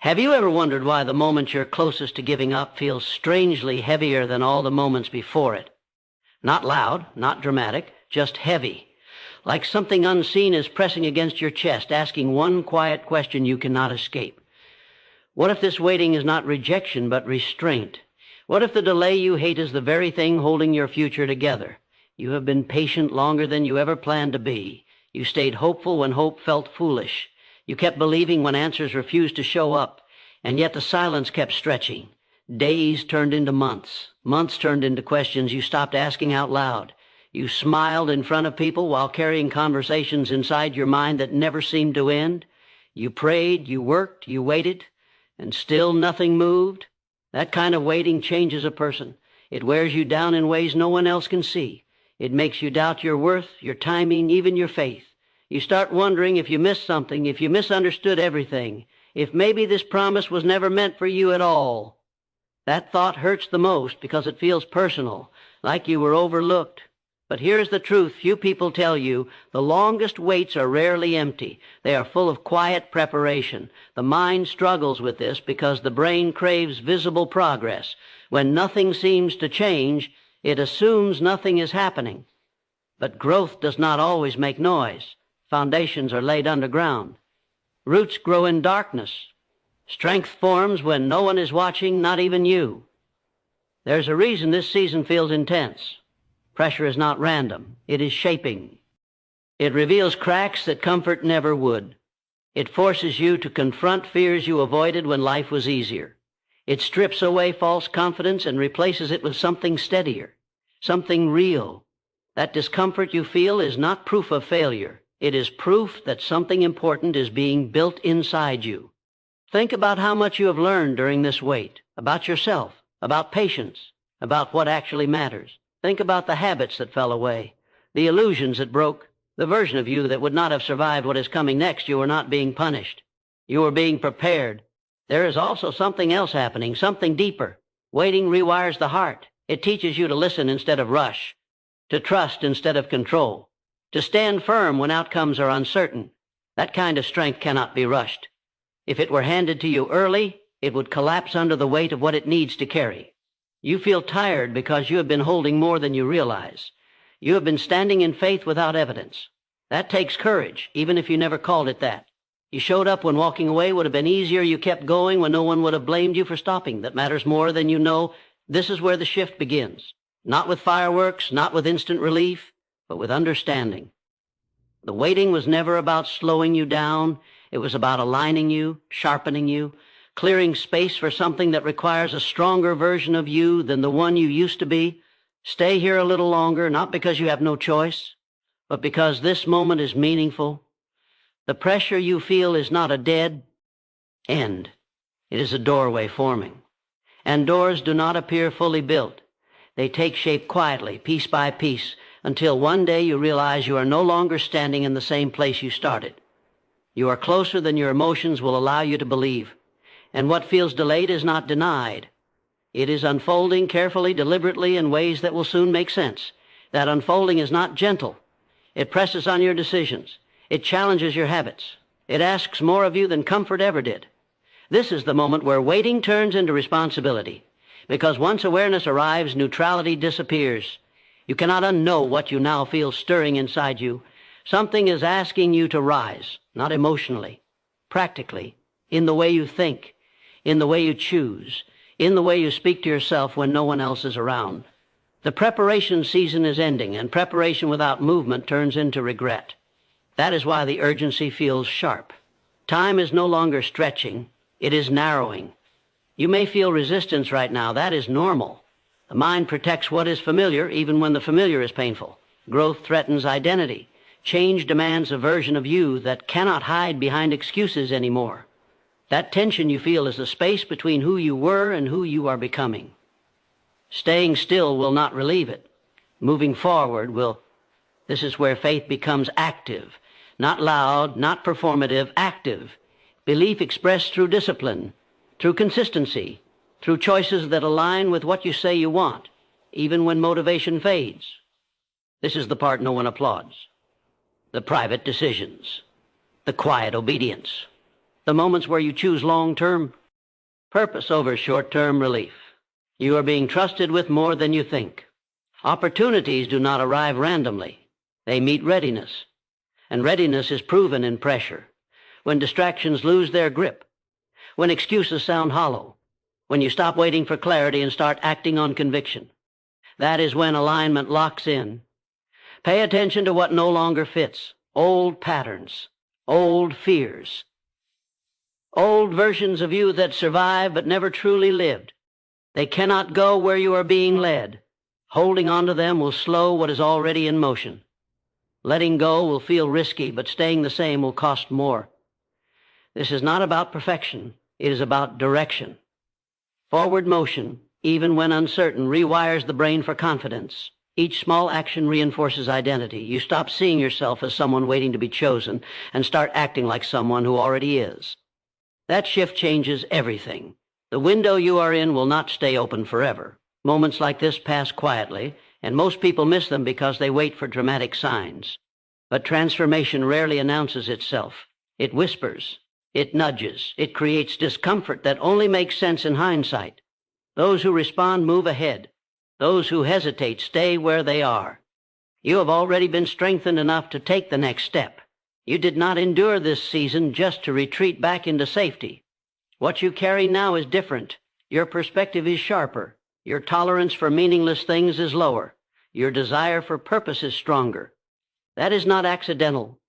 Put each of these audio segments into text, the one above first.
Have you ever wondered why the moment you're closest to giving up feels strangely heavier than all the moments before it? Not loud, not dramatic, just heavy. Like something unseen is pressing against your chest, asking one quiet question you cannot escape. What if this waiting is not rejection, but restraint? What if the delay you hate is the very thing holding your future together? You have been patient longer than you ever planned to be. You stayed hopeful when hope felt foolish. You kept believing when answers refused to show up, and yet the silence kept stretching. Days turned into months. Months turned into questions you stopped asking out loud. You smiled in front of people while carrying conversations inside your mind that never seemed to end. You prayed, you worked, you waited, and still nothing moved. That kind of waiting changes a person. It wears you down in ways no one else can see. It makes you doubt your worth, your timing, even your faith. You start wondering if you missed something, if you misunderstood everything, if maybe this promise was never meant for you at all. That thought hurts the most because it feels personal, like you were overlooked. But here's the truth few people tell you. The longest waits are rarely empty. They are full of quiet preparation. The mind struggles with this because the brain craves visible progress. When nothing seems to change, it assumes nothing is happening. But growth does not always make noise. Foundations are laid underground. Roots grow in darkness. Strength forms when no one is watching, not even you. There's a reason this season feels intense. Pressure is not random. It is shaping. It reveals cracks that comfort never would. It forces you to confront fears you avoided when life was easier. It strips away false confidence and replaces it with something steadier, something real. That discomfort you feel is not proof of failure. It is proof that something important is being built inside you. Think about how much you have learned during this wait, about yourself, about patience, about what actually matters. Think about the habits that fell away, the illusions that broke, the version of you that would not have survived what is coming next. You were not being punished. You were being prepared. There is also something else happening, something deeper. Waiting rewires the heart. It teaches you to listen instead of rush, to trust instead of control, to stand firm when outcomes are uncertain. That kind of strength cannot be rushed. If it were handed to you early, it would collapse under the weight of what it needs to carry. You feel tired because you have been holding more than you realize. You have been standing in faith without evidence. That takes courage, even if you never called it that. You showed up when walking away would have been easier. You kept going when no one would have blamed you for stopping. That matters more than you know. This is where the shift begins. Not with fireworks, not with instant relief, but with understanding. The waiting was never about slowing you down. It was about aligning you, sharpening you, clearing space for something that requires a stronger version of you than the one you used to be. Stay here a little longer, not because you have no choice, but because this moment is meaningful. The pressure you feel is not a dead end. It is a doorway forming. And doors do not appear fully built. They take shape quietly, piece by piece, until one day you realize you are no longer standing in the same place you started. You are closer than your emotions will allow you to believe. And what feels delayed is not denied. It is unfolding carefully, deliberately, in ways that will soon make sense. That unfolding is not gentle. It presses on your decisions. It challenges your habits. It asks more of you than comfort ever did. This is the moment where waiting turns into responsibility. Because once awareness arrives, neutrality disappears. You cannot unknow what you now feel stirring inside you. Something is asking you to rise, not emotionally, practically, in the way you think, in the way you choose, in the way you speak to yourself when no one else is around. The preparation season is ending, and preparation without movement turns into regret. That is why the urgency feels sharp. Time is no longer stretching, it is narrowing. You may feel resistance right now. That is normal. The mind protects what is familiar, even when the familiar is painful. Growth threatens identity. Change demands a version of you that cannot hide behind excuses anymore. That tension you feel is the space between who you were and who you are becoming. Staying still will not relieve it. Moving forward will. This is where faith becomes active. Not loud, not performative, active. Belief expressed through discipline, through consistency, through choices that align with what you say you want, even when motivation fades. This is the part no one applauds. The private decisions, the quiet obedience, the moments where you choose long-term purpose over short-term relief. You are being trusted with more than you think. Opportunities do not arrive randomly. They meet readiness. And readiness is proven in pressure. When distractions lose their grip. When excuses sound hollow. When you stop waiting for clarity and start acting on conviction. That is when alignment locks in. Pay attention to what no longer fits. Old patterns. Old fears. Old versions of you that survived but never truly lived. They cannot go where you are being led. Holding on to them will slow what is already in motion. Letting go will feel risky, but staying the same will cost more. This is not about perfection. It is about direction. Forward motion, even when uncertain, rewires the brain for confidence. Each small action reinforces identity. You stop seeing yourself as someone waiting to be chosen and start acting like someone who already is. That shift changes everything. The window you are in will not stay open forever. Moments like this pass quietly, and most people miss them because they wait for dramatic signs. But transformation rarely announces itself. It whispers. It nudges. It creates discomfort that only makes sense in hindsight. Those who respond move ahead. Those who hesitate stay where they are. You have already been strengthened enough to take the next step. You did not endure this season just to retreat back into safety. What you carry now is different. Your perspective is sharper. Your tolerance for meaningless things is lower. Your desire for purpose is stronger. That is not accidental.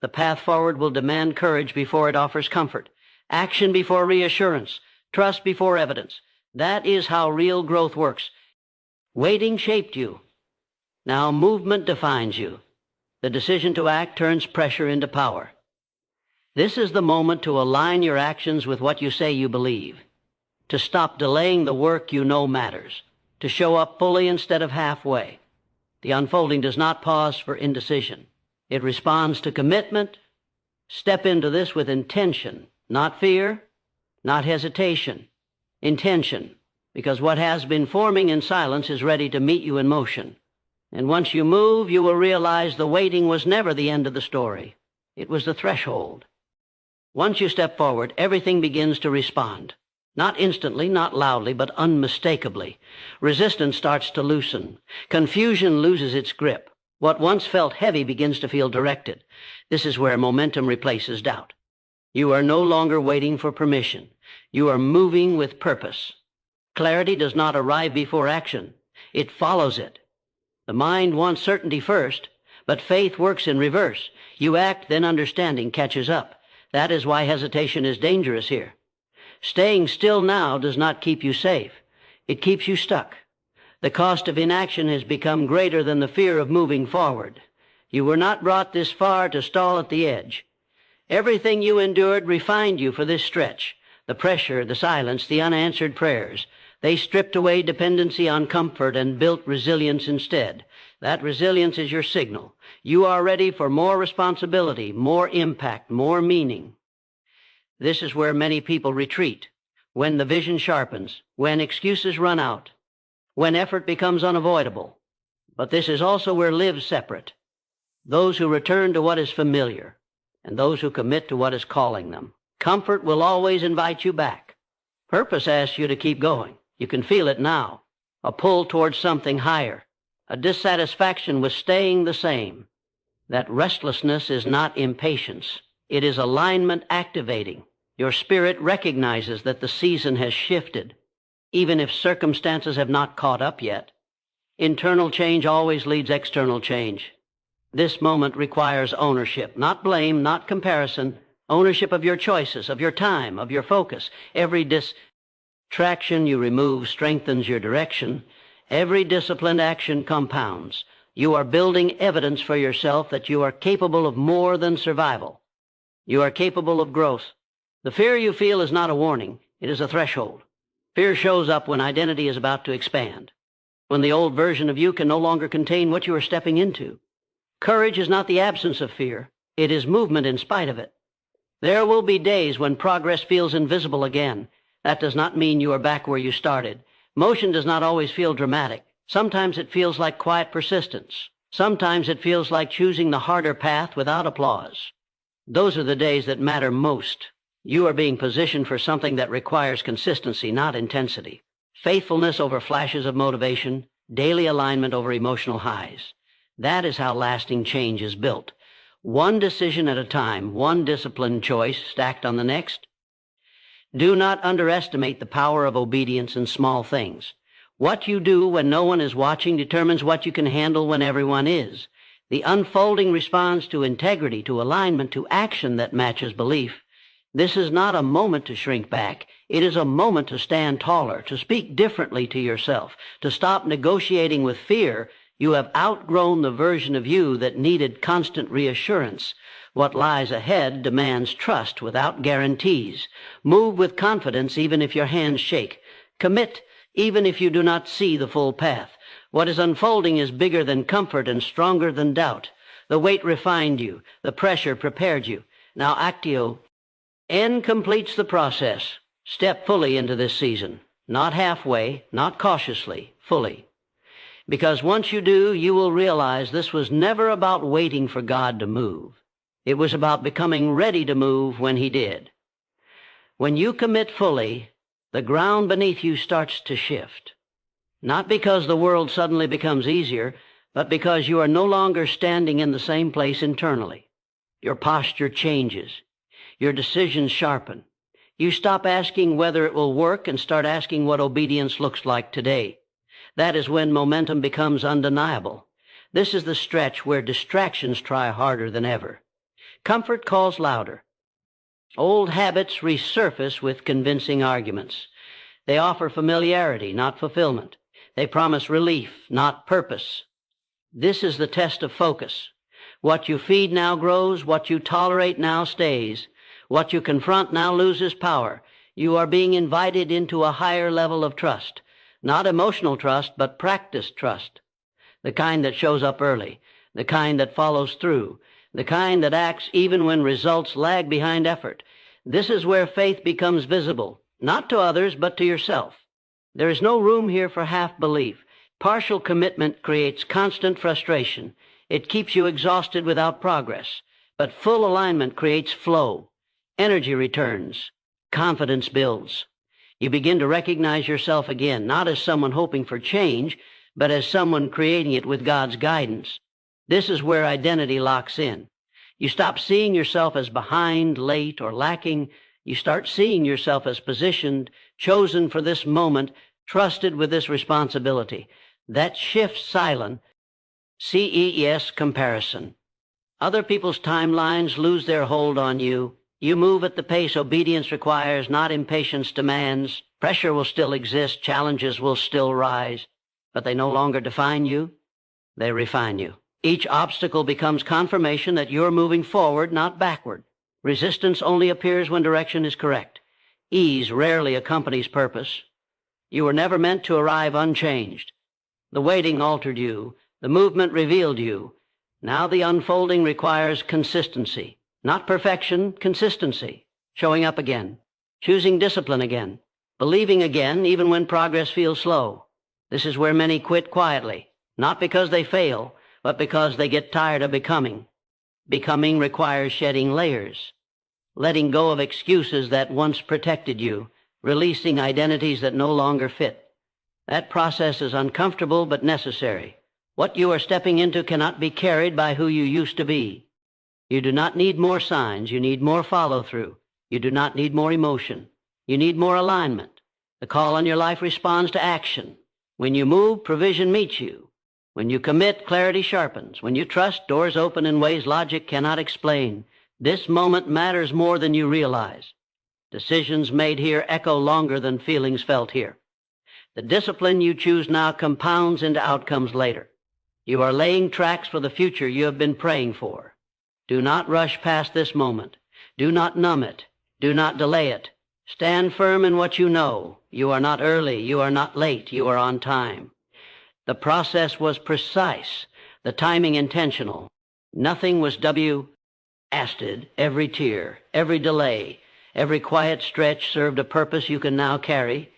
The path forward will demand courage before it offers comfort, action before reassurance, trust before evidence. That is how real growth works. Waiting shaped you. Now movement defines you. The decision to act turns pressure into power. This is the moment to align your actions with what you say you believe, to stop delaying the work you know matters, to show up fully instead of halfway. The unfolding does not pause for indecision. It responds to commitment. Step into this with intention, not fear, not hesitation. Intention, because what has been forming in silence is ready to meet you in motion. And once you move, you will realize the waiting was never the end of the story. It was the threshold. Once you step forward, everything begins to respond. Not instantly, not loudly, but unmistakably. Resistance starts to loosen. Confusion loses its grip. What once felt heavy begins to feel directed. This is where momentum replaces doubt. You are no longer waiting for permission. You are moving with purpose. Clarity does not arrive before action. It follows it. The mind wants certainty first, but faith works in reverse. You act, then understanding catches up. That is why hesitation is dangerous here. Staying still now does not keep you safe. It keeps you stuck. The cost of inaction has become greater than the fear of moving forward. You were not brought this far to stall at the edge. Everything you endured refined you for this stretch. The pressure, the silence, the unanswered prayers. They stripped away dependency on comfort and built resilience instead. That resilience is your signal. You are ready for more responsibility, more impact, more meaning. This is where many people retreat, when the vision sharpens, when excuses run out, when effort becomes unavoidable. But this is also where lives separate. Those who return to what is familiar, and those who commit to what is calling them. Comfort will always invite you back. Purpose asks you to keep going. You can feel it now. A pull towards something higher. A dissatisfaction with staying the same. That restlessness is not impatience. It is alignment activating. Your spirit recognizes that the season has shifted, even if circumstances have not caught up yet. Internal change always leads external change. This moment requires ownership, not blame, not comparison. Ownership of your choices, of your time, of your focus. Every distraction you remove strengthens your direction. Every disciplined action compounds. You are building evidence for yourself that you are capable of more than survival. You are capable of growth. The fear you feel is not a warning. It is a threshold. Fear shows up when identity is about to expand, when the old version of you can no longer contain what you are stepping into. Courage is not the absence of fear. It is movement in spite of it. There will be days when progress feels invisible again. That does not mean you are back where you started. Motion does not always feel dramatic. Sometimes it feels like quiet persistence. Sometimes it feels like choosing the harder path without applause. Those are the days that matter most. You are being positioned for something that requires consistency, not intensity. Faithfulness over flashes of motivation, daily alignment over emotional highs. That is how lasting change is built. One decision at a time, one disciplined choice stacked on the next. Do not underestimate the power of obedience in small things. What you do when no one is watching determines what you can handle when everyone is. The unfolding response to integrity, to alignment, to action that matches belief. This is not a moment to shrink back. It is a moment to stand taller, to speak differently to yourself, to stop negotiating with fear. You have outgrown the version of you that needed constant reassurance. What lies ahead demands trust without guarantees. Move with confidence even if your hands shake. Commit even if you do not see the full path. What is unfolding is bigger than comfort and stronger than doubt. The weight refined you. The pressure prepared you. Now actio. N completes the process. Step fully into this season. Not halfway, not cautiously, fully. Because once you do, you will realize this was never about waiting for God to move. It was about becoming ready to move when He did. When you commit fully, the ground beneath you starts to shift. Not because the world suddenly becomes easier, but because you are no longer standing in the same place internally. Your posture changes. Your decisions sharpen. You stop asking whether it will work and start asking what obedience looks like today. That is when momentum becomes undeniable. This is the stretch where distractions try harder than ever. Comfort calls louder. Old habits resurface with convincing arguments. They offer familiarity, not fulfillment. They promise relief, not purpose. This is the test of focus. What you feed now grows. What you tolerate now stays. What you confront now loses power. You are being invited into a higher level of trust. Not emotional trust, but practiced trust. The kind that shows up early. The kind that follows through. The kind that acts even when results lag behind effort. This is where faith becomes visible, not to others, but to yourself. There is no room here for half belief. Partial commitment creates constant frustration. It keeps you exhausted without progress. But full alignment creates flow. Energy returns. Confidence builds. You begin to recognize yourself again, not as someone hoping for change, but as someone creating it with God's guidance. This is where identity locks in. You stop seeing yourself as behind, late, or lacking. You start seeing yourself as positioned, chosen for this moment, trusted with this responsibility. That shifts silent, CES comparison. Other people's timelines lose their hold on you. You move at the pace obedience requires, not impatience demands. Pressure will still exist, challenges will still rise, but they no longer define you. They refine you. Each obstacle becomes confirmation that you're moving forward, not backward. Resistance only appears when direction is correct. Ease rarely accompanies purpose. You were never meant to arrive unchanged. The waiting altered you. The movement revealed you. Now the unfolding requires consistency. Not perfection, consistency. Showing up again. Choosing discipline again. Believing again, even when progress feels slow. This is where many quit quietly. Not because they fail, but because they get tired of becoming. Becoming requires shedding layers. Letting go of excuses that once protected you. Releasing identities that no longer fit. That process is uncomfortable but necessary. What you are stepping into cannot be carried by who you used to be. You do not need more signs. You need more follow-through. You do not need more emotion. You need more alignment. The call on your life responds to action. When you move, provision meets you. When you commit, clarity sharpens. When you trust, doors open in ways logic cannot explain. This moment matters more than you realize. Decisions made here echo longer than feelings felt here. The discipline you choose now compounds into outcomes later. You are laying tracks for the future you have been praying for. Do not rush past this moment. Do not numb it. Do not delay it. Stand firm in what you know. You are not early. You are not late. You are on time. The process was precise. The timing intentional. Nothing was wasted. Every tear, every delay, every quiet stretch served a purpose you can now carry.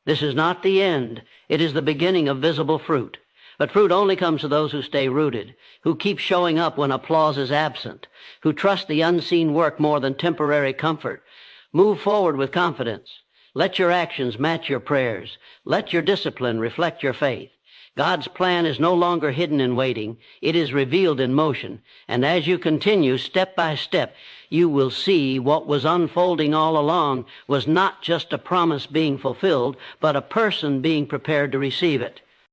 This is not the end. It is the beginning of visible fruit. But fruit only comes to those who stay rooted, who keep showing up when applause is absent, who trust the unseen work more than temporary comfort, Move forward with confidence. Let your actions match your prayers. Let your discipline reflect your faith. God's plan is no longer hidden in waiting. It is revealed in motion. And as you continue step by step, you will see what was unfolding all along was not just a promise being fulfilled, but a person being prepared to receive it.